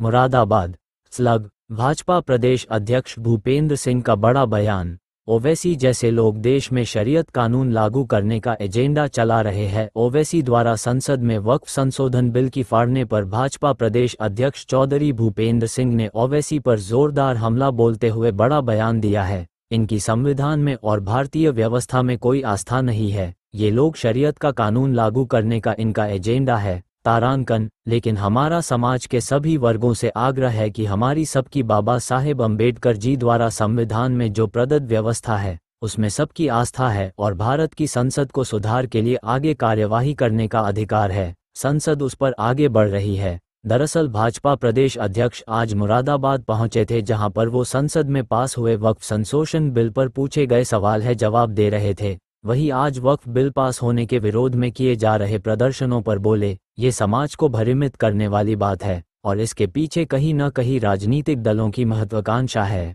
Moradabad slug Bhajpa प्रदेश अध्यक्ष भूपेंद्र सिंह का बड़ा बयान। ओवैसी जैसे लोग देश में शरीयत कानून लागू करने का एजेंडा चला रहे हैं। ओवैसी द्वारा संसद में वक्फ संशोधन बिल की फाड़ने पर भाजपा प्रदेश अध्यक्ष चौधरी भूपेंद्र सिंह ने ओवैसी पर जोरदार हमला बोलते हुए बड़ा बयान दिया है। इनकी संविधान में और भारतीय व्यवस्था में कोई आस्था नहीं है। ये लोग शरीयत का कानून लागू करने का इनका एजेंडा है। तारांकन, लेकिन हमारा समाज के सभी वर्गों से आग्रह है कि हमारी सबकी बाबा साहेब अम्बेडकर जी द्वारा संविधान में जो प्रदत्त व्यवस्था है उसमें सबकी आस्था है और भारत की संसद को सुधार के लिए आगे कार्यवाही करने का अधिकार है। संसद उस पर आगे बढ़ रही है। दरअसल भाजपा प्रदेश अध्यक्ष आज मुरादाबाद पहुंचे थे, जहां पर वो संसद में पास हुए वक्फ संशोधन बिल पर पूछे गए सवाल है जवाब दे रहे थे। वहीं आज वक्फ बिल पास होने के विरोध में किए जा रहे प्रदर्शनों पर बोले, ये समाज को भ्रमित करने वाली बात है और इसके पीछे कहीं न कहीं राजनीतिक दलों की महत्वाकांक्षा है।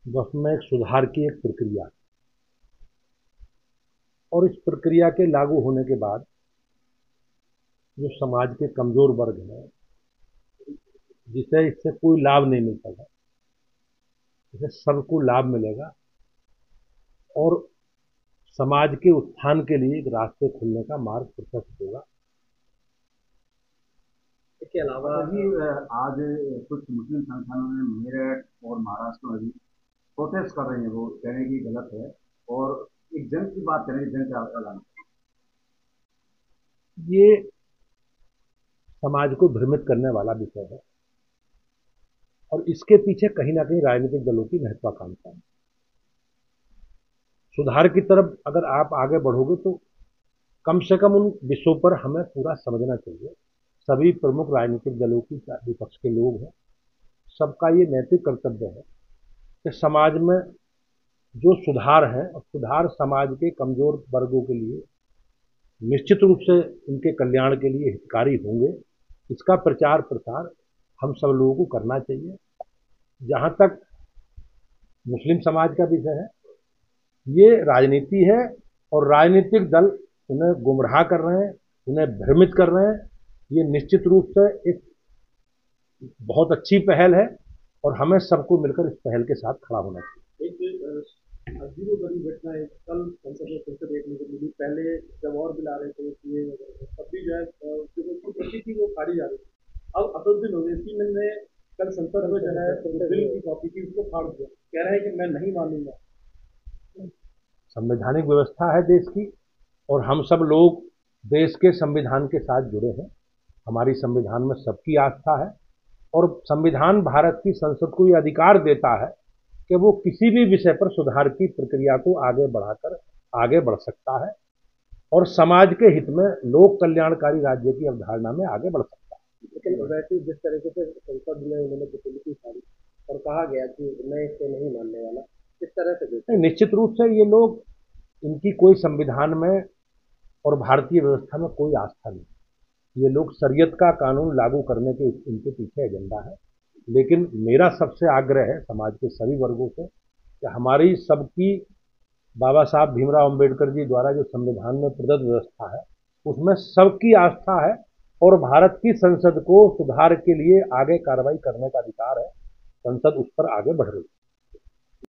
वक्फ में एक सुधार की एक प्रक्रिया और इस प्रक्रिया के लागू होने के बाद जो समाज के कमजोर वर्ग हैं, जिसे इससे कोई लाभ नहीं मिलता है, इसे सबको लाभ मिलेगा और समाज के उत्थान के लिए एक रास्ते खुलने का मार्ग प्रशस्त होगा। इसके अलावा आज कुछ मुस्लिम संगठनों ने मेरठ और महाराष्ट्र में भी प्रोटेस्ट कर रहे हैं, वो कह रहे हैं कि गलत है और एक जंग की बात करें, जंग का ऐलान। ये समाज को भ्रमित करने वाला विषय है और इसके पीछे कहीं ना कहीं राजनीतिक दलों की महत्वाकांक्षा है। सुधार की तरफ अगर आप आगे बढ़ोगे तो कम से कम उन विषयों पर हमें पूरा समझना चाहिए। सभी प्रमुख राजनीतिक दलों की विपक्ष के लोग हैं, सबका ये नैतिक कर्तव्य है कि समाज में जो सुधार है और सुधार समाज के कमजोर वर्गों के लिए निश्चित रूप से उनके कल्याण के लिए हितकारी होंगे। इसका प्रचार प्रसार हम सब लोगों को करना चाहिए। जहाँ तक मुस्लिम समाज का विषय है, ये राजनीति है और राजनीतिक दल उन्हें गुमराह कर रहे हैं, उन्हें भ्रमित कर रहे हैं। ये निश्चित रूप से एक बहुत अच्छी पहल है और हमें सबको मिलकर इस पहल के साथ खड़ा होना चाहिए। एक अजीबो गरीब घटना है कल संसद में फिर से देखने को मिली। पहले जब और बिल आ रहे थे तब भी जो है जो थी वो फाड़ी जा रही थी। अब असदुद्दीन ओवैसी ने कल संसद में जो है बिल की कॉपी की उसको फाड़ दिया, कह रहे हैं कि मैं नहीं मानूंगा। संवैधानिक व्यवस्था है देश की और हम सब लोग देश के संविधान के साथ जुड़े हैं। हमारी संविधान में सबकी आस्था है और संविधान भारत की संसद को ये अधिकार देता है कि वो किसी भी विषय पर सुधार की प्रक्रिया को आगे बढ़ाकर आगे बढ़ सकता है और समाज के हित में लोक कल्याणकारी राज्य की अवधारणा में आगे बढ़ सकता है। लेकिन वैसे जिस तरीके से संसद में उन्होंने प्रतिलिपि फाड़ी और कहा गया कि मैं इसे नहीं मानने वाला, किस तरह से देखते हैं? निश्चित रूप से ये लोग, इनकी कोई संविधान में और भारतीय व्यवस्था में कोई आस्था नहीं। ये लोग शरीयत का कानून लागू करने के इनके पीछे एजेंडा है। लेकिन मेरा सबसे आग्रह है समाज के सभी वर्गों से कि हमारी सबकी बाबा साहब भीमराव अम्बेडकर जी द्वारा जो संविधान में प्रदत्त व्यवस्था है उसमें सबकी आस्था है और भारत की संसद को सुधार के लिए आगे कार्रवाई करने का अधिकार है। संसद उस पर आगे बढ़ रही है।